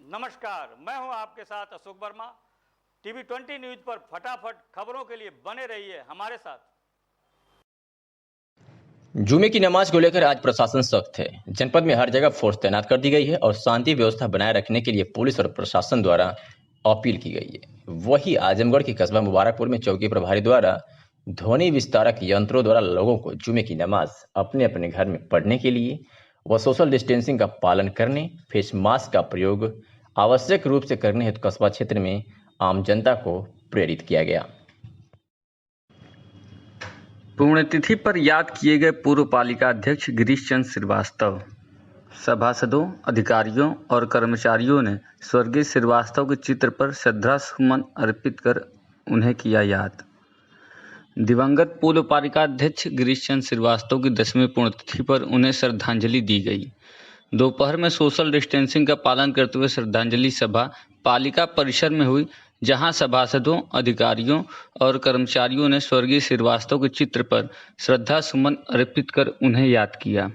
नमस्कार, मैं हूं आपके साथ अशोक वर्मा। टीवी 20 न्यूज पर फटाफट खबरों के लिए बने रहिए हमारे साथ। जुमे की नमाज को लेकर आज प्रशासन सख्त है। जनपद में हर जगह फोर्स तैनात कर दी गई है और शांति व्यवस्था बनाए रखने के लिए पुलिस और प्रशासन द्वारा अपील की गई है। वहीं आजमगढ़ के कस्बा मुबारकपुर में चौकी प्रभारी द्वारा ध्वनि विस्तारक यंत्रों द्वारा लोगों को जुमे की नमाज अपने अपने घर में पढ़ने के लिए व सोशल डिस्टेंसिंग का पालन करने, फेस मास्क का प्रयोग आवश्यक रूप से करने हेतु कस्बा क्षेत्र में आम जनता को प्रेरित किया गया। पुण्यतिथि पर याद किए गए पूर्व पालिका अध्यक्ष गिरीश चंद्र श्रीवास्तव। सभासदों, अधिकारियों और कर्मचारियों ने स्वर्गीय श्रीवास्तव के चित्र पर श्रद्धा सुमन अर्पित कर उन्हें किया याद। दिवंगत पूर्व पालिका अध्यक्ष गिरीश चंद्र श्रीवास्तव की 10वीं पुण्यतिथि पर उन्हें श्रद्धांजलि दी गई। दोपहर में सोशल डिस्टेंसिंग का पालन करते हुए श्रद्धांजलि सभा पालिका परिसर में हुई, जहां सभासदों, अधिकारियों और कर्मचारियों ने स्वर्गीय श्रीवास्तव के चित्र पर श्रद्धा सुमन अर्पित कर उन्हें याद किया।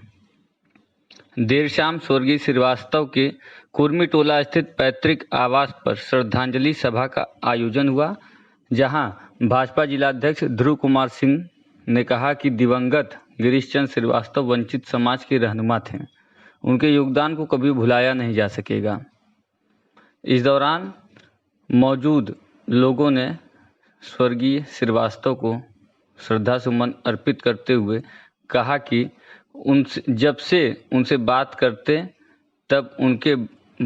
देर शाम स्वर्गीय श्रीवास्तव के कुर्मी टोला स्थित पैतृक आवास पर श्रद्धांजलि सभा का आयोजन हुआ, जहां भाजपा जिलाध्यक्ष ध्रुव कुमार सिंह ने कहा कि दिवंगत गिरीश चंद्र श्रीवास्तव वंचित समाज के रहनुमा थे। उनके योगदान को कभी भुलाया नहीं जा सकेगा। इस दौरान मौजूद लोगों ने स्वर्गीय श्रीवास्तव को श्रद्धा सुमन अर्पित करते हुए कहा कि जब से उनसे बात करते तब उनके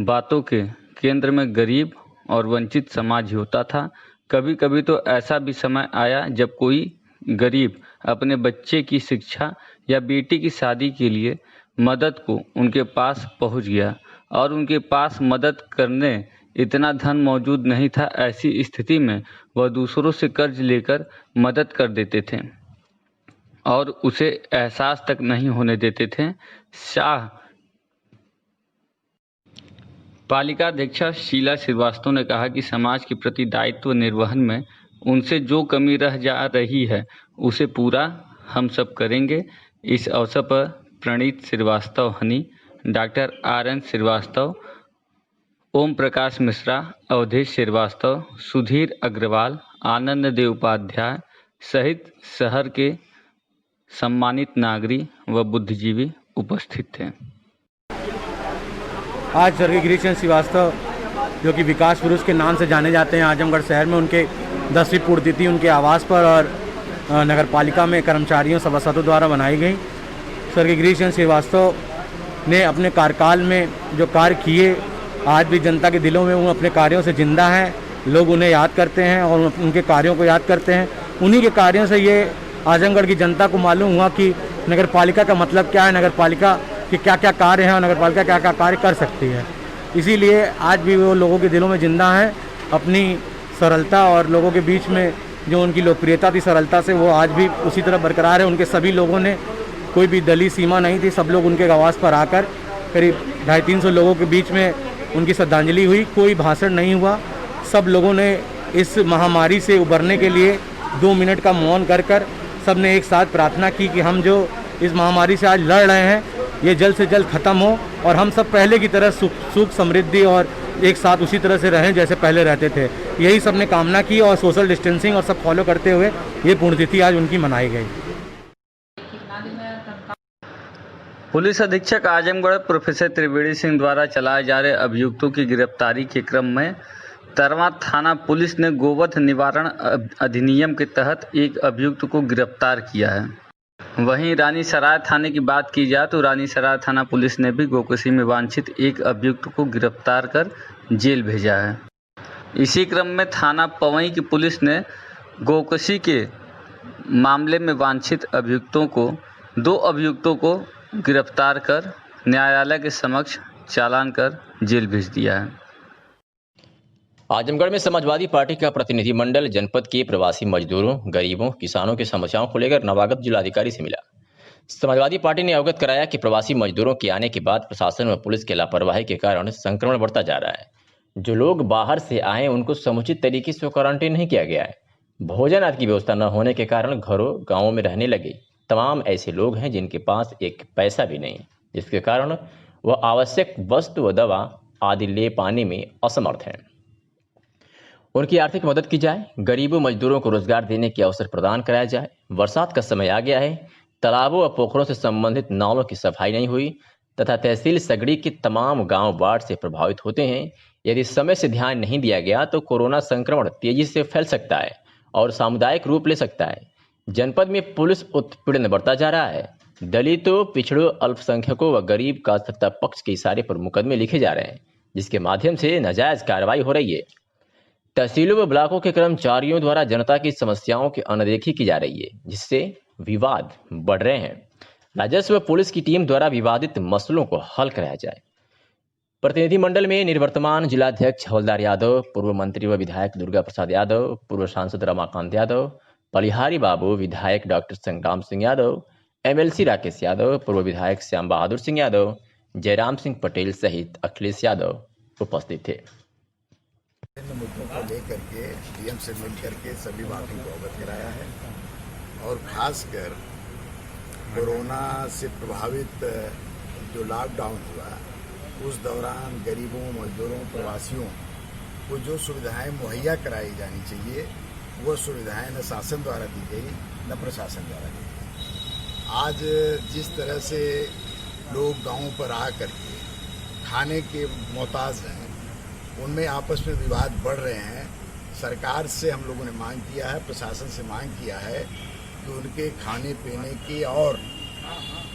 बातों के केंद्र में गरीब और वंचित समाज ही होता था। कभी कभी तो ऐसा भी समय आया जब कोई गरीब अपने बच्चे की शिक्षा या बेटी की शादी के लिए मदद को उनके पास पहुंच गया और उनके पास मदद करने इतना धन मौजूद नहीं था। ऐसी स्थिति में वह दूसरों से कर्ज लेकर मदद कर देते थे और उसे एहसास तक नहीं होने देते थे। शाह पालिका अध्यक्षा शीला श्रीवास्तव ने कहा कि समाज के प्रति दायित्व निर्वहन में उनसे जो कमी रह जा रही है उसे पूरा हम सब करेंगे। इस अवसर पर प्रणीत श्रीवास्तव हनी, डॉक्टर RN श्रीवास्तव, ओम प्रकाश मिश्रा, अवधेश श्रीवास्तव, सुधीर अग्रवाल, आनंद देव उपाध्याय सहित शहर के सम्मानित नागरिक व बुद्धिजीवी उपस्थित थे। आज स्वर्गीय गिरीश चंद्र श्रीवास्तव, जो कि विकास पुरुष के नाम से जाने जाते हैं, आजमगढ़ शहर में उनके 10वीं पुण्यतिथि उनके आवास पर और नगर पालिका में कर्मचारियों सभासदों द्वारा बनाई गई। स्वर्गीय गिरीश चंद्र श्रीवास्तव ने अपने कार्यकाल में जो कार्य किए, आज भी जनता के दिलों में वो अपने कार्यों से जिंदा हैं। लोग उन्हें याद करते हैं और उनके कार्यों को याद करते हैं। उन्हीं के कार्यों से ये आजमगढ़ की जनता को मालूम हुआ कि नगर पालिका का मतलब क्या है, नगर पालिका के क्या क्या कार्य हैं और नगर पालिका क्या क्या कार्य कर सकती है। इसीलिए आज भी वो लोगों के दिलों में जिंदा हैं। अपनी सरलता और लोगों के बीच में जो उनकी लोकप्रियता थी, सरलता से, वो आज भी उसी तरह बरकरार है। उनके सभी लोगों ने, कोई भी दलीय सीमा नहीं थी, सब लोग उनके आवास पर आकर करीब 250-300 लोगों के बीच में उनकी श्रद्धांजलि हुई। कोई भाषण नहीं हुआ। सब लोगों ने इस महामारी से उबरने के लिए 2 मिनट का मौन कर सब ने एक साथ प्रार्थना की कि हम जो इस महामारी से आज लड़ रहे हैं, ये जल्द से जल्द ख़त्म हो और हम सब पहले की तरह सुख समृद्धि और एक साथ उसी तरह से रहें जैसे पहले रहते थे। यही सब ने कामना की और सोशल डिस्टेंसिंग और सब फॉलो करते हुए ये पुण्यतिथि आज उनकी मनाई गई। पुलिस अधीक्षक आजमगढ़ प्रोफेसर त्रिवेणी सिंह द्वारा चलाए जा रहे अभियुक्तों की गिरफ्तारी के क्रम में तरवा थाना पुलिस ने गोवध निवारण अधिनियम के तहत एक अभियुक्त को गिरफ्तार किया है। वहीं रानीसराय थाने की बात की जाए तो रानीसराय थाना पुलिस ने भी गोकशी में वांछित एक अभियुक्त को गिरफ्तार कर जेल भेजा है। इसी क्रम में थाना पवई की पुलिस ने गोकशी के मामले में वांछित दो अभियुक्तों को गिरफ्तार कर न्यायालय के समक्ष चालान कर जेल भेज दिया है। आजमगढ़ में समाजवादी पार्टी का प्रतिनिधिमंडल जनपद के प्रवासी मजदूरों, गरीबों, किसानों की समस्याओं को लेकर नवागत जिलाधिकारी से मिला। समाजवादी पार्टी ने अवगत कराया कि प्रवासी मजदूरों के आने के बाद प्रशासन व पुलिस की लापरवाही के कारण संक्रमण बढ़ता जा रहा है। जो लोग बाहर से आए उनको समुचित तरीके से क्वारंटीन नहीं किया गया है। भोजन आदि की व्यवस्था न होने के कारण घरों गाँवों में रहने लगे तमाम ऐसे लोग हैं जिनके पास एक पैसा भी नहीं, जिसके कारण वह आवश्यक वस्तु व दवा आदि ले पाने में असमर्थ हैं। उनकी आर्थिक मदद की जाए, गरीबों मजदूरों को रोजगार देने के अवसर प्रदान कराया जाए। बरसात का समय आ गया है, तालाबों व पोखरों से संबंधित नालों की सफाई नहीं हुई तथा तहसील सगड़ी के तमाम गांव बाढ़ से प्रभावित होते हैं। यदि समय से ध्यान नहीं दिया गया तो कोरोना संक्रमण तेजी से फैल सकता है और सामुदायिक रूप ले सकता है। जनपद में पुलिस उत्पीड़न बढ़ता जा रहा है। दलितों, पिछड़ों, अल्पसंख्यकों व गरीब का सत्ता पक्ष के इशारे पर मुकदमे लिखे जा रहे हैं, जिसके माध्यम से नाजायज कार्रवाई हो रही है। तहसीलों व ब्लॉकों के कर्मचारियों द्वारा जनता की समस्याओं की अनदेखी की जा रही है, जिससे विवाद बढ़ रहे हैं। राजस्व व पुलिस की टीम द्वारा विवादित मसलों को हल कराया जाए। प्रतिनिधिमंडल में निवर्तमान जिलाध्यक्ष हवलदार यादव, पूर्व मंत्री व विधायक दुर्गा प्रसाद यादव, पूर्व सांसद रमाकांत यादव, पलिहारी बाबू, विधायक डॉक्टर संग्राम सिंह यादव, एमएलसी राकेश यादव, पूर्व विधायक श्याम बहादुर सिंह यादव, जयराम सिंह पटेल सहित अखिलेश यादव उपस्थित थे। इन मुद्दों को लेकर के डीएम से मिलकर के सभी बातों को अवगत कराया है और खासकर कोरोना से प्रभावित जो लॉकडाउन हुआ उस दौरान गरीबों, मजदूरों, प्रवासियों को जो सुविधाएं मुहैया कराई जानी चाहिए वो सुविधाएं न शासन द्वारा दी गई न प्रशासन द्वारा दी गई। आज जिस तरह से लोग गांवों पर आ करके खाने के मोहताज हैं, उनमें आपस में विवाद बढ़ रहे हैं। सरकार से हम लोगों ने मांग किया है, प्रशासन से मांग किया है कि उनके खाने पीने की और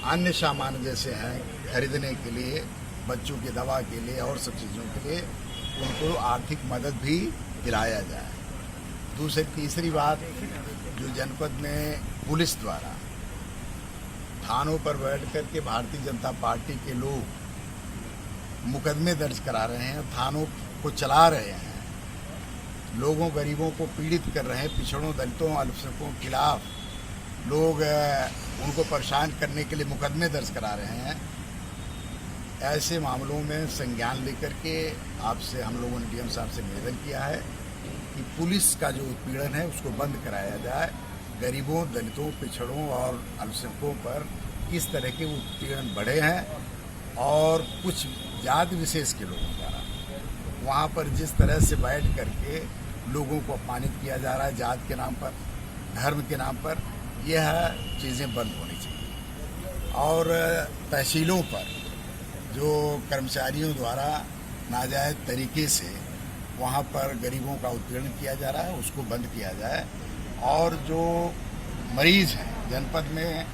अन्य सामान जैसे हैं खरीदने के लिए, बच्चों की दवा के लिए और सब चीज़ों के लिए उनको आर्थिक मदद भी दिलाया जाए। तीसरी बात, जो जनपद में पुलिस द्वारा थानों पर बैठ कर के भारतीय जनता पार्टी के लोग मुकदमे दर्ज करा रहे हैं, थानों को चला रहे हैं, लोगों गरीबों को पीड़ित कर रहे हैं, पिछड़ों, दलितों, अल्पसंख्यकों के खिलाफ लोग उनको परेशान करने के लिए मुकदमे दर्ज करा रहे हैं। ऐसे मामलों में संज्ञान लेकर के आपसे हम लोगों ने डीएम साहब से निवेदन किया है कि पुलिस का जो उत्पीड़न है उसको बंद कराया जाए। गरीबों, दलितों, पिछड़ों और अल्पसंख्यकों पर इस तरह के उत्पीड़न बढ़े हैं और कुछ जाति विशेष के लोगों द्वारा वहाँ पर जिस तरह से बैठ करके लोगों को अपमानित किया जा रहा है जात के नाम पर, धर्म के नाम पर, यह चीज़ें बंद होनी चाहिए। और तहसीलों पर जो कर्मचारियों द्वारा नाजायज़ तरीके से वहाँ पर गरीबों का उत्पीड़न किया जा रहा है उसको बंद किया जाए। और जो मरीज़ हैं जनपद में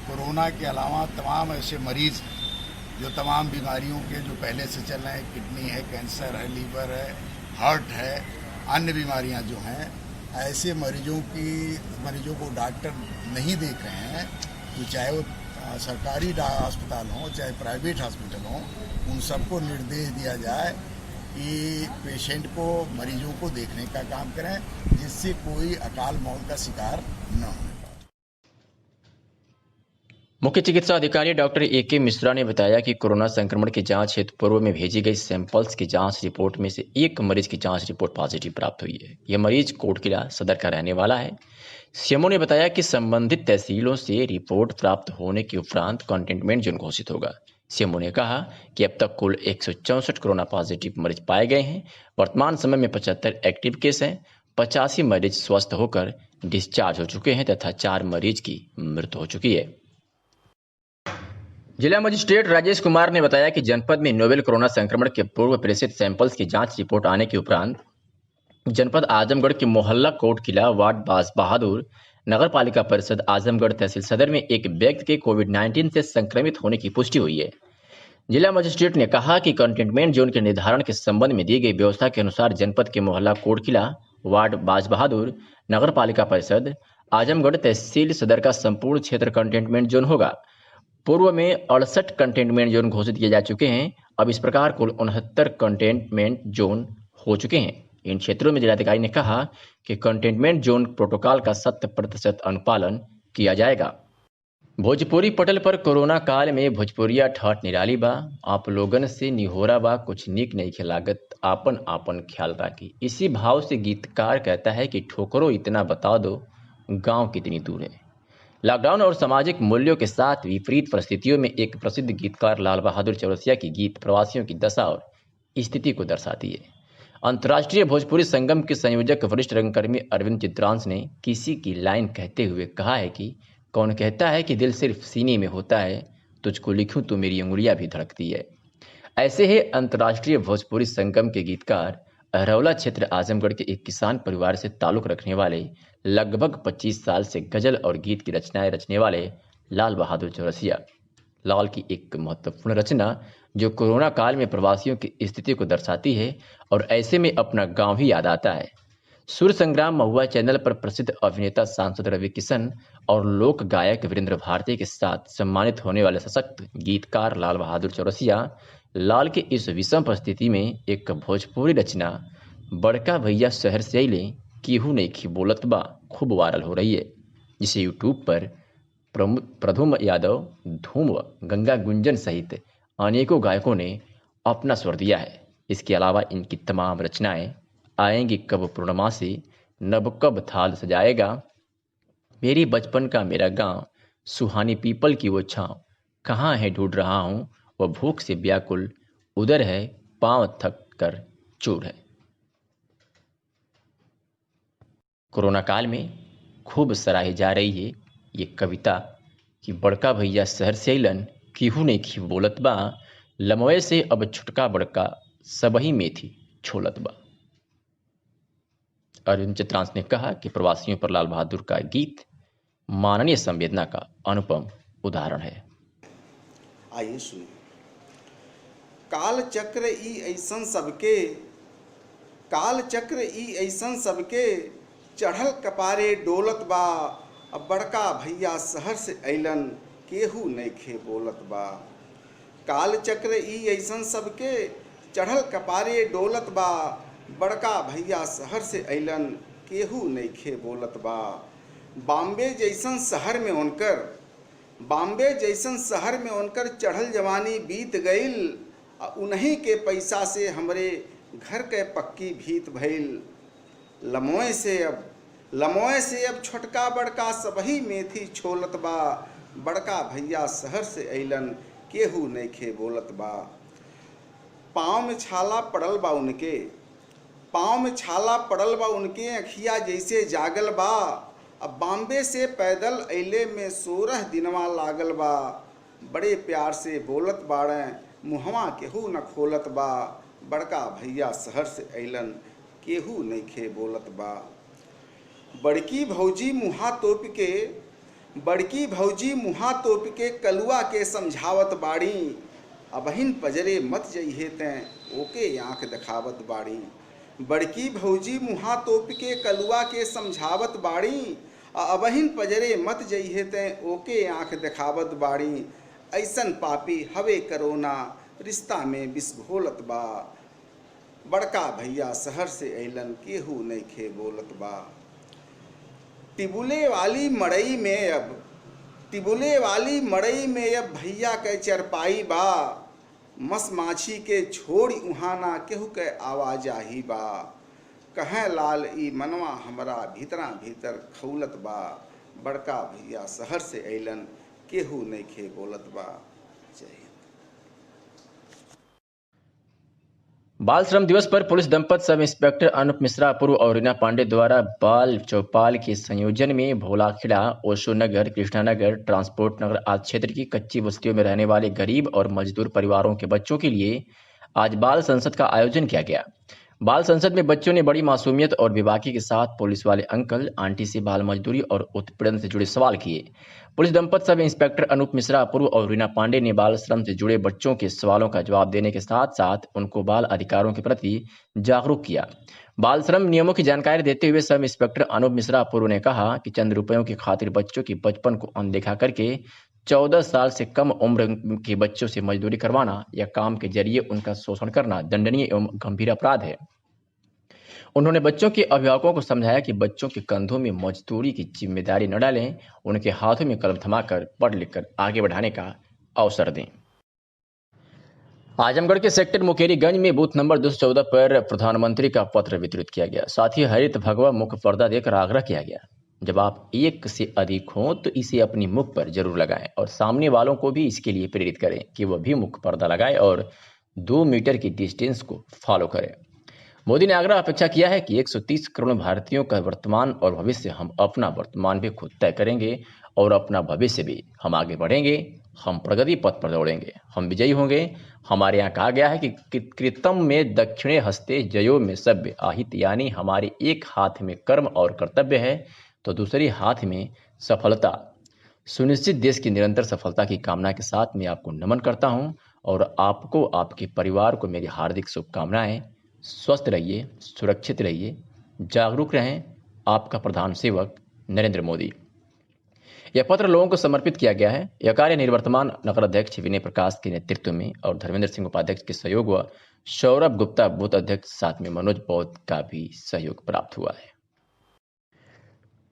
कोरोना के अलावा तमाम ऐसे मरीज़ हैं जो तमाम बीमारियों के जो पहले से चल रहे हैं, किडनी है, कैंसर है, लीवर है, हार्ट है, अन्य बीमारियां जो हैं, ऐसे मरीजों को डॉक्टर नहीं देख रहे हैं, तो चाहे वो सरकारी अस्पताल हो चाहे प्राइवेट हॉस्पिटल हो, उन सबको निर्देश दिया जाए कि पेशेंट को, मरीजों को देखने का काम करें जिससे कोई अकाल मौत का शिकार न हो। मुख्य चिकित्सा अधिकारी डॉक्टर ए.के. मिश्रा ने बताया कि कोरोना संक्रमण की जांच हेतु पूर्व में भेजी गई सैंपल्स की जांच रिपोर्ट में से एक मरीज की जांच रिपोर्ट पॉजिटिव प्राप्त हुई है। यह मरीज कोटकिला सदर का रहने वाला है। सीएमओ ने बताया कि संबंधित तहसीलों से रिपोर्ट प्राप्त होने के उपरांत कंटेनमेंट जोन घोषित होगा। सीएमओ ने कहा कि अब तक कुल 164 कोरोना पॉजिटिव मरीज पाए गए हैं। वर्तमान समय में 75 एक्टिव केस हैं, 85 मरीज स्वस्थ होकर डिस्चार्ज हो चुके हैं तथा 4 मरीज की मृत्यु हो चुकी है। जिला मजिस्ट्रेट राजेश कुमार ने बताया कि जनपद में नोवेल कोरोना संक्रमण के पूर्व प्रेषित सैंपल्स की जांच रिपोर्ट आने के उपरांत जनपद आजमगढ़ के मोहल्ला कोटकिला, वार्ड बास बहादुर, नगर पालिका परिषद आजमगढ़ तहसील सदर में एक व्यक्ति के कोविड-19 से संक्रमित होने की पुष्टि हुई है। जिला मजिस्ट्रेट ने कहा कि कंटेनमेंट जोन के निर्धारण के संबंध में दी गई व्यवस्था के अनुसार जनपद के मोहल्ला कोटकिला, वार्ड बास बहादुर, नगर पालिका परिषद आजमगढ़ तहसील सदर का संपूर्ण क्षेत्र कंटेनमेंट जोन होगा। पूर्व में 68 कंटेनमेंट जोन घोषित किए जा चुके हैं। अब इस प्रकार कुल 69 कंटेनमेंट जोन हो चुके हैं। इन क्षेत्रों में जिलाधिकारी ने कहा कि कंटेनमेंट जोन प्रोटोकॉल का 100% अनुपालन किया जाएगा। भोजपुरी पटल पर कोरोना काल में भोजपुरिया ठाट निराली बा, आप लोगन से निहोरा बा, कुछ नीक नहीं खिलागत, आपन आपन ख्याल राखी। इसी भाव से गीतकार कहता है कि ठोकरो इतना बता दो, गांव कितनी दूर है। लॉकडाउन और सामाजिक मूल्यों के साथ विपरीत परिस्थितियों में एक प्रसिद्ध गीतकार लाल बहादुर चौरसिया की गीत प्रवासियों की दशा और स्थिति को दर्शाती है। अंतर्राष्ट्रीय भोजपुरी संगम के संयोजक वरिष्ठ रंगकर्मी अरविंद चित्रांश ने किसी की लाइन कहते हुए कहा है कि कौन कहता है कि दिल सिर्फ सीने में होता है, तुझको लिखूं तो मेरी उंगलियां भी धड़कती है। ऐसे ही अंतर्राष्ट्रीय भोजपुरी संगम के गीतकार अरौला क्षेत्र आजमगढ़ के एक किसान परिवार से ताल्लुक रखने वाले लगभग 25 साल से गजल और गीत की रचनाएं रचने वाले लाल बहादुर चौरसिया। लाल की एक महत्वपूर्ण रचना जो कोरोना काल में प्रवासियों की स्थिति को दर्शाती है और ऐसे में अपना गांव ही याद आता है। सूर्य संग्राम महुआ चैनल पर प्रसिद्ध अभिनेता सांसद रवि किशन और लोक गायक वीरेंद्र भारती के साथ सम्मानित होने वाले सशक्त गीतकार लाल बहादुर चौरसिया लाल के इस विषम परिस्थिति में एक भोजपुरी रचना बड़का भैया शहर से अइले केहू नइखे बोलत बा खूब वायरल हो रही है, जिसे यूट्यूब पर प्रधुम यादव, धूम, गंगा गुंजन सहित अनेकों गायकों ने अपना स्वर दिया है। इसके अलावा इनकी तमाम रचनाएं आएंगी कब पूर्णमासी, नब कब थाल सजाएगा, मेरी बचपन का मेरा गांव, सुहानी पीपल की वो छाँव, कहाँ है ढूंढ रहा हूँ, वह भूख से व्याकुल, उधर है पांव थक कर चूर है। कोरोना काल में खूब सराही जा रही है ये कविता कि बड़का भैया शहर से अइलन केहू नइखे बोलत बा, लमवे से अब छुटका बड़का सबही मेथी छोलत बा। अरविंद चित्रांश ने कहा कि प्रवासियों पर लाल बहादुर का गीत माननीय संवेदना का अनुपम उदाहरण है। आइए सुनिए। काल चक्र ई ऐसन सबके, काल चक्र ई ऐसन सबके, चढ़ल कपारे डोलत बा, अब बड़का भैया शहर से अइलन केहू नइखे बोलत बा। काल चक्र ई ऐसन सबके, चढ़ल कपारे डोलत बा, बड़का भैया शहर से अइलन केहू नइखे बोलत बा। बॉम्बे जैसन शहर में उनकर, बॉम्बे जैसन शहर में उनकर चढ़ल जवानी बीत गईल, उन्हीं के पैसा से हमरे घर के पक्की भीत भइल। लमोए से अब छोटका बड़का सबही मेथी छोलत बा, बड़का भैया शहर से अइलन केहू नइखे बोलत बा। पाँव में छाला पड़ल बा उनके, पाँव में छाला पड़ल बा उनके, अखिया जैसे जागल बा, अब बॉम्बे से पैदल अइले में 16 दिनवा लागल बा। बड़े प्यार से बोलत बाड़े मुहवा केहू न खोलत बा, बड़का भैया शहर से अइलन केहू नइखे बोलत बा। बड़की भौजी मुहा तोप के, बड़की भौजी मुहा तोप के कलुआ के समझावत बाड़ी, अबहिन पजरे मत जइहे तें ओके आँख दिखावत बाड़ी। बड़की भौजी मुहा तोप के कलुआ के समझावत बाड़ी, अबहिन पजरे मत जइहे तें ओके आँख दिखावत बाड़ी। ऐसन पापी हवे करोना रिश्ता में विष घोलत बा, बड़का भैया शहर से अइलन केहू नइखे बोलत बा। टिबुले वाली मड़ई में अब, टिबुले वाली मड़ई में अब भैया के चरपाई बा, मस माछी के छोड़ी उहाना केहू के आवाज आही बा। कहें लाल ई मनवा हमरा भीतरा भीतर खौलत बा, बड़का भैया शहर से अइलन केहू नइखे बोलत बा। जय हिंद। बाल श्रम दिवस पर पुलिस दंपति सब इंस्पेक्टर अनूप मिश्रा पूर्व और रीना पांडे द्वारा बाल चौपाल के संयोजन में भोलाखेड़ा, ओशो नगर, कृष्णानगर, ट्रांसपोर्ट नगर आदि क्षेत्र की कच्ची बस्तियों में रहने वाले गरीब और मजदूर परिवारों के बच्चों के लिए आज बाल संसद का आयोजन किया गया। बाल संसद में बच्चों ने बड़ी मासूमियत और बेबाकी के साथ पुलिस वाले अंकल आंटी से बाल मजदूरी और उत्पीड़न से जुड़े सवाल किए। पुलिस दंपति सब इंस्पेक्टर अनूप मिश्रा पूर्व और रीना पांडे ने बाल श्रम से जुड़े बच्चों के सवालों का जवाब देने के साथ साथ उनको बाल अधिकारों के प्रति जागरूक किया। बाल श्रम नियमों की जानकारी देते हुए सब इंस्पेक्टर अनूप मिश्रा पूर्व ने कहा कि चंद रुपयों की खातिर बच्चों की बचपन को अनदेखा करके 14 साल से कम उम्र के बच्चों से मजदूरी करवाना या काम के जरिए उनका शोषण करना दंडनीय एवं गंभीर अपराध है। उन्होंने बच्चों के अभिभावकों को समझाया कि बच्चों के कंधों में मजदूरी की जिम्मेदारी न डालें, उनके हाथों में कलम थमाकर पढ़ लिखकर आगे बढ़ाने का अवसर दें। आजमगढ़ के सेक्टर मुकेरीगंज में बूथ नंबर 214 पर प्रधानमंत्री का पत्र वितरित किया गया। साथ ही हरित भगवा मुख पर्दा देकर आग्रह किया गया, जब आप एक से अधिक हों तो इसे अपनी मुख पर जरूर लगाएं और सामने वालों को भी इसके लिए प्रेरित करें कि वह भी मुख पर्दा लगाएं और 2 मीटर की डिस्टेंस को फॉलो करें। मोदी ने आग्रह अपेक्षा किया है कि 130 करोड़ भारतीयों का वर्तमान और भविष्य हम अपना वर्तमान भी खुद तय करेंगे और अपना भविष्य भी हम आगे बढ़ेंगे। हम प्रगति पथ पर दौड़ेंगे, हम विजयी होंगे। हमारे यहाँ कहा गया है कि कृतम में दक्षिणे हस्ते जयो में सभ्य आहित, यानी हमारे एक हाथ में कर्म और कर्तव्य है तो दूसरी हाथ में सफलता सुनिश्चित। देश की निरंतर सफलता की कामना के साथ मैं आपको नमन करता हूं और आपको, आपके परिवार को मेरी हार्दिक शुभकामनाएं। स्वस्थ रहिए, सुरक्षित रहिए, जागरूक रहें। आपका प्रधान सेवक नरेंद्र मोदी। यह पत्र लोगों को समर्पित किया गया है। यह कार्य निवर्तमान नगर अध्यक्ष विनय प्रकाश के नेतृत्व में और धर्मेंद्र सिंह उपाध्यक्ष के सहयोग व सौरभ गुप्ता बूथ अध्यक्ष साथ में मनोज बौद्ध का भी सहयोग प्राप्त हुआ है।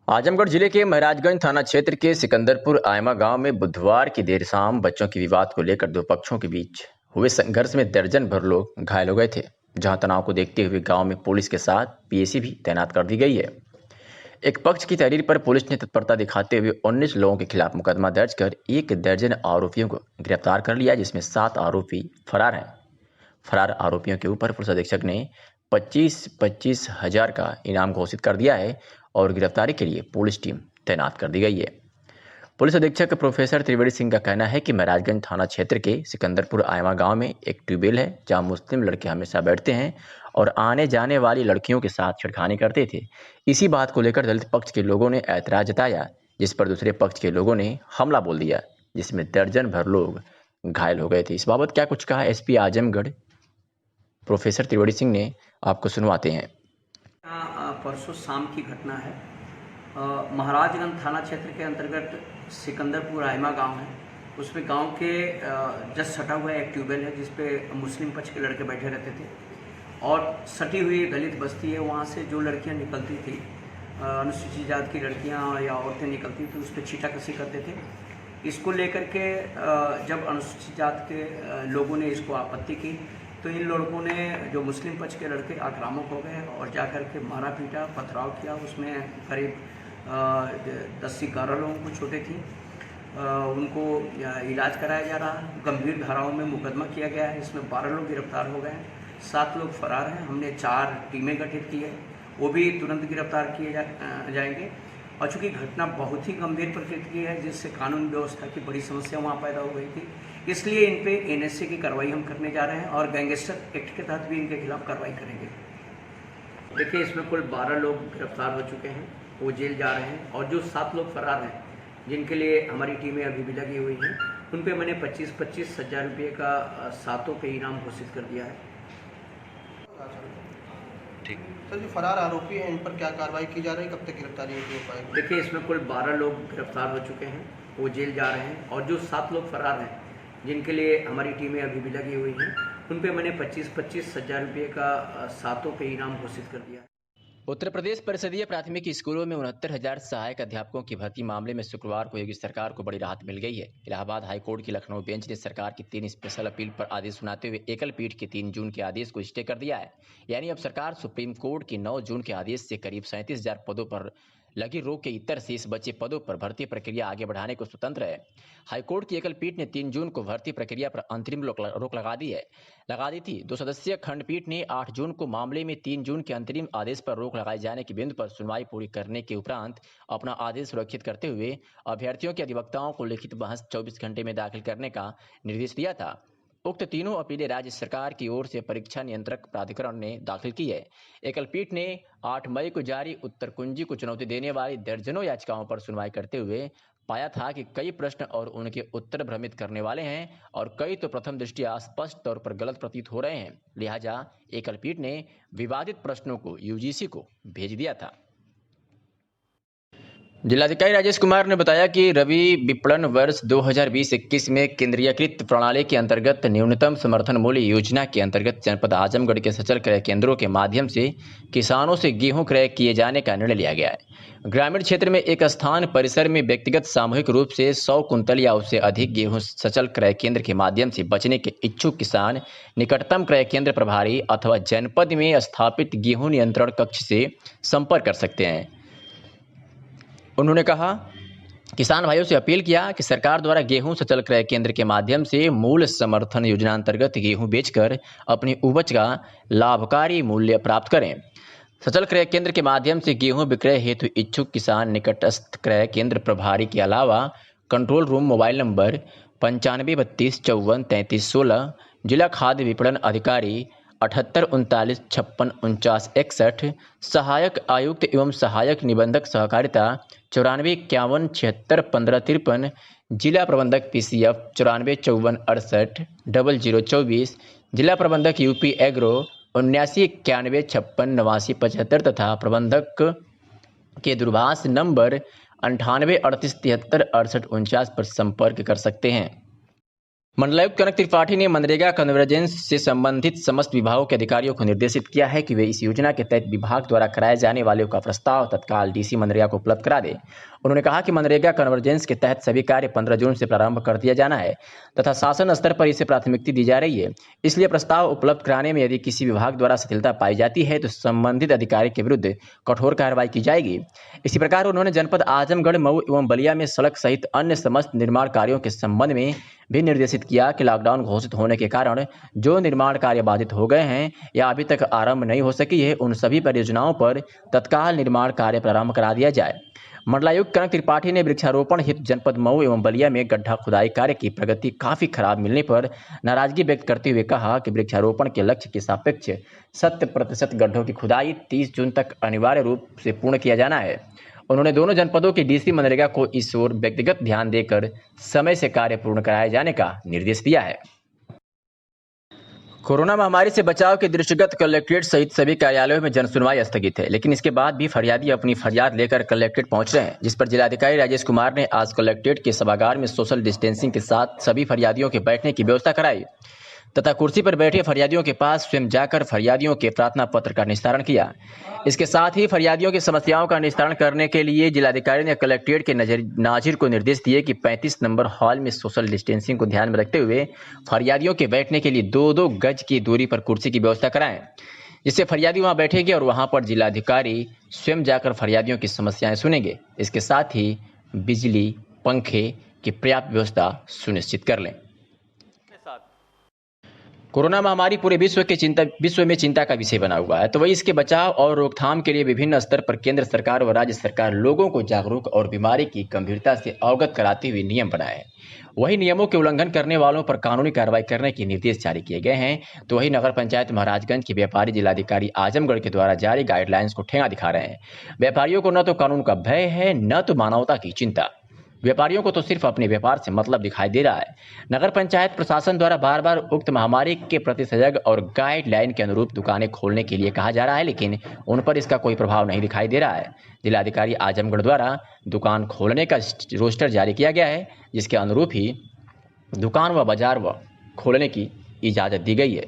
आजमगढ़ जिले के महाराजगंज थाना क्षेत्र के सिकंदरपुर आयमा गांव में बुधवार की देर शाम बच्चों के विवाद को लेकर दो पक्षों के बीच हुए संघर्ष में दर्जन भर लोग घायल हो गए थे, जहां तनाव को देखते हुए गांव में पुलिस के साथ पीएसी भी तैनात कर दी गई है। एक पक्ष की तहरीर पर पुलिस ने तत्परता दिखाते हुए 19 लोगों के खिलाफ मुकदमा दर्ज कर 1 दर्जन आरोपियों को गिरफ्तार कर लिया, जिसमें 7 आरोपी फरार हैं। फरार आरोपियों के ऊपर पुलिस अधीक्षक ने 25-25 हजार का इनाम घोषित कर दिया है और गिरफ्तारी के लिए पुलिस टीम तैनात कर दी गई है। पुलिस अधीक्षक प्रोफेसर त्रिवेणी सिंह का कहना है कि महाराजगंज थाना क्षेत्र के सिकंदरपुर आयमा गांव में एक ट्यूबवेल है जहां मुस्लिम लड़के हमेशा बैठते हैं और आने जाने वाली लड़कियों के साथ छेड़खानी करते थे। इसी बात को लेकर दलित पक्ष के लोगों ने ऐतराज जताया, जिस पर दूसरे पक्ष के लोगों ने हमला बोल दिया, जिसमें दर्जन भर लोग घायल हो गए थे। इस बाबत क्या कुछ कहा एसपी आजमगढ़ प्रोफेसर त्रिवेणी सिंह ने, आपको सुनवाते हैं। परसों शाम की घटना है। महाराजगंज थाना क्षेत्र के अंतर्गत सिकंदरपुर आयमा गांव है। उसमें गांव के जस्ट सटा हुआ एक ट्यूबवेल है जिसपे मुस्लिम पक्ष के लड़के बैठे रहते थे और सटी हुई दलित बस्ती है। वहाँ से जो लड़कियां निकलती थी, अनुसूचित जाति की लड़कियां या औरतें निकलती थी, उस पर छीटाकसी करते थे। इसको लेकर के जब अनुसूचित जाति के लोगों ने इसको आपत्ति की तो इन लड़कों ने, जो मुस्लिम पक्ष के लड़के, आक्रामक हो गए और जाकर के मारा पीटा, पथराव किया। उसमें करीब 10 से 11 लोगों को चोटें थी। उनको इलाज कराया जा रहा है। गंभीर धाराओं में मुकदमा किया गया है। इसमें 12 लोग गिरफ्तार हो गए हैं, 7 लोग फरार हैं। हमने 4 टीमें गठित की है, वो भी तुरंत गिरफ्तार किए जाएंगे। और चूँकि घटना बहुत ही गंभीर प्रकृति की है, जिससे कानून व्यवस्था की बड़ी समस्या वहाँ पैदा हो गई थी, इसलिए इन पे एनएसए की कार्रवाई हम करने जा रहे हैं और गैंगस्टर एक्ट के तहत भी इनके खिलाफ कार्रवाई करेंगे। देखिए, इसमें कुल 12 लोग गिरफ्तार हो चुके हैं, वो जेल जा रहे हैं और जो 7 लोग फरार हैं, जिनके लिए हमारी टीमें अभी भी लगी हुई हैं, उन पे मैंने 25-25 हजार रुपये का 7 पे इनाम घोषित कर दिया है। ठीक सर, जो फरार आरोपी हैं इन पर क्या कार्रवाई की जा रही है, कब तक गिरफ्तारी हो पाएगी? देखिए, इसमें कुल 12 लोग गिरफ्तार हो चुके हैं, वो जेल जा रहे हैं और जो 7 लोग फरार हैं, जिनके लिए हमारी टीमें अभी भी लगी हुई हैं, उन पे मैंने 25-25 हजार रुपये का 7 पे इनाम घोषित कर दिया। उत्तर प्रदेश परिषदीय प्राथमिक स्कूलों में 69,000 सहायक अध्यापकों की भर्ती मामले में शुक्रवार को योगी सरकार को बड़ी राहत मिल गई है। इलाहाबाद हाईकोर्ट की लखनऊ बेंच ने सरकार की 3 स्पेशल अपील पर आदेश सुनाते हुए एकल पीठ के 3 जून के आदेश को स्टे कर दिया है। यानी अब सरकार सुप्रीम कोर्ट के 9 जून के आदेश से करीब 37,000 पदों पर लगी रोक के इतर शेष बचे पदों पर भर्ती प्रक्रिया आगे बढ़ाने को स्वतंत्र है। हाईकोर्ट की एकल पीठ ने 3 जून को भर्ती प्रक्रिया पर अंतरिम रोक लगा दी थी। 2 सदस्यीय खंडपीठ ने 8 जून को मामले में 3 जून के अंतरिम आदेश पर रोक लगाए जाने की बिंदु पर सुनवाई पूरी करने के उपरांत अपना आदेश सुरक्षित करते हुए अभ्यर्थियों के अधिवक्ताओं को लिखित बहस 24 घंटे में दाखिल करने का निर्देश दिया था। उक्त तीनों अपीलें राज्य सरकार की ओर से परीक्षा नियंत्रक प्राधिकरण ने दाखिल की है। एकल पीठ ने 8 मई को जारी उत्तर कुंजी को चुनौती देने वाली दर्जनों याचिकाओं पर सुनवाई करते हुए पाया था कि कई प्रश्न और उनके उत्तर भ्रमित करने वाले हैं और कई तो प्रथम दृष्टया स्पष्ट तौर पर गलत प्रतीत हो रहे हैं। लिहाजा एकल पीठ ने विवादित प्रश्नों को यूजीसी को भेज दिया था। जिलाधिकारी राजेश कुमार ने बताया कि रबी विपणन वर्ष 2020-21 में केंद्रीयकृत प्रणाली के अंतर्गत न्यूनतम समर्थन मूल्य योजना के अंतर्गत जनपद आजमगढ़ के सचल क्रय केंद्रों के माध्यम से किसानों से गेहूं क्रय किए जाने का निर्णय लिया गया है। ग्रामीण क्षेत्र में एक स्थान परिसर में व्यक्तिगत सामूहिक रूप से 100 कुंतल या उससे अधिक गेहूं सचल क्रय केंद्र के माध्यम से बेचने के इच्छुक किसान निकटतम क्रय केंद्र प्रभारी अथवा जनपद में स्थापित गेहूं नियंत्रण कक्ष से संपर्क कर सकते हैं। उन्होंने कहा किसान भाइयों से अपील किया कि सरकार द्वारा गेहूं सचल क्रय केंद्र के माध्यम से मूल समर्थन योजना अंतर्गत गेहूं बेचकर अपनी उपज का लाभकारी मूल्य प्राप्त करें। सचल क्रय केंद्र के माध्यम से गेहूं विक्रय हेतु इच्छुक किसान निकटस्थ क्रय केंद्र प्रभारी के अलावा कंट्रोल रूम मोबाइल नंबर 9532543316, जिला खाद्य विपणन अधिकारी 7839564961, सहायक आयुक्त एवं सहायक निबंधक सहकारिता 9451761553, जिला प्रबंधक PCF 9454680024, जिला प्रबंधक UP एग्रो 7991569575 तथा प्रबंधक के दूरभाष नंबर 9838736849 पर संपर्क कर सकते हैं। मंडलायुक्त कनक त्रिपाठी ने मनरेगा कन्वर्जेंस से संबंधित समस्त विभागों के अधिकारियों को निर्देशित किया है कि वे इस योजना के तहत विभाग द्वारा कराए जाने वाले का प्रस्ताव तत्काल DC मनरेगा को उपलब्ध करा दे। उन्होंने कहा कि मनरेगा कन्वर्जेंस के तहत सभी कार्य 15 जून से प्रारंभ कर दिया जाना है तथा शासन स्तर पर इसे प्राथमिकता दी जा रही है। इसलिए प्रस्ताव उपलब्ध कराने में यदि किसी विभाग द्वारा शिथिलता पाई जाती है तो संबंधित अधिकारी के विरुद्ध कठोर कार्रवाई की जाएगी। इसी प्रकार उन्होंने जनपद आजमगढ़, मऊ एवं बलिया में सड़क सहित अन्य समस्त निर्माण कार्यों के संबंध में भी निर्देशित किया कि लॉकडाउन घोषित होने के कारण जो निर्माण कार्य बाधित हो गए हैं या अभी तक आरंभ नहीं हो सकी है, उन सभी परियोजनाओं पर तत्काल निर्माण कार्य प्रारंभ करा दिया जाए। मंडलायुक्त कनक त्रिपाठी ने वृक्षारोपण हेतु जनपद मऊ एवं बलिया में गड्ढा खुदाई कार्य की प्रगति काफी खराब मिलने पर नाराजगी व्यक्त करते हुए कहा कि वृक्षारोपण के लक्ष्य के सापेक्ष 100% गड्ढों की खुदाई 30 जून तक अनिवार्य रूप से पूर्ण किया जाना है। उन्होंने दोनों जनपदों के DC मनरेगा को इस ओर व्यक्तिगत ध्यान देकर समय से कार्य पूर्ण कराए जाने का निर्देश दिया है। कोरोना महामारी से बचाव के दृष्टिगत कलेक्ट्रेट सहित सभी कार्यालयों में जनसुनवाई स्थगित है, लेकिन इसके बाद भी फरियादी अपनी फरियाद लेकर कलेक्ट्रेट पहुंच रहे हैं, जिस पर जिलाधिकारी राजेश कुमार ने आज कलेक्ट्रेट के सभागार में सोशल डिस्टेंसिंग के साथ सभी फरियादियों के बैठने की व्यवस्था कराई तथा कुर्सी पर बैठे फरियादियों के पास स्वयं जाकर फरियादियों के प्रार्थना पत्र का निस्तारण किया। इसके साथ ही फरियादियों की समस्याओं का निस्तारण करने के लिए जिलाधिकारी ने कलेक्ट्रेट के नाजिर को निर्देश दिए कि 35 नंबर हॉल में सोशल डिस्टेंसिंग को ध्यान में रखते हुए फरियादियों के बैठने के लिए 2-2 गज की दूरी पर कुर्सी की व्यवस्था कराएं, जिससे फरियादी वहां बैठेंगे और वहां पर जिलाधिकारी स्वयं जाकर फरियादियों की समस्याएं सुनेंगे। इसके साथ ही बिजली, पंखे की पर्याप्त व्यवस्था सुनिश्चित कर लें। कोरोना महामारी पूरे विश्व में चिंता का विषय बना हुआ है, तो वही इसके बचाव और रोकथाम के लिए विभिन्न स्तर पर केंद्र सरकार व राज्य सरकार लोगों को जागरूक और बीमारी की गंभीरता से अवगत कराते हुए नियम बनाए। वही नियमों के उल्लंघन करने वालों पर कानूनी कार्रवाई करने के निर्देश जारी किए गए हैं। तो वही नगर पंचायत महाराजगंज के व्यापारी जिलाधिकारी आजमगढ़ के द्वारा जारी गाइडलाइंस को ठेंगा दिखा रहे हैं। व्यापारियों को न तो कानून का भय है, न तो मानवता की चिंता। व्यापारियों को तो सिर्फ अपने व्यापार से मतलब दिखाई दे रहा है। नगर पंचायत प्रशासन द्वारा बार बार उक्त महामारी के प्रति सजग और गाइडलाइन के अनुरूप दुकानें खोलने के लिए कहा जा रहा है, लेकिन उन पर इसका कोई प्रभाव नहीं दिखाई दे रहा है। जिलाधिकारी आजमगढ़ द्वारा दुकान खोलने का रोस्टर जारी किया गया है, जिसके अनुरूप ही दुकान व बाजार व खोलने की इजाज़त दी गई है।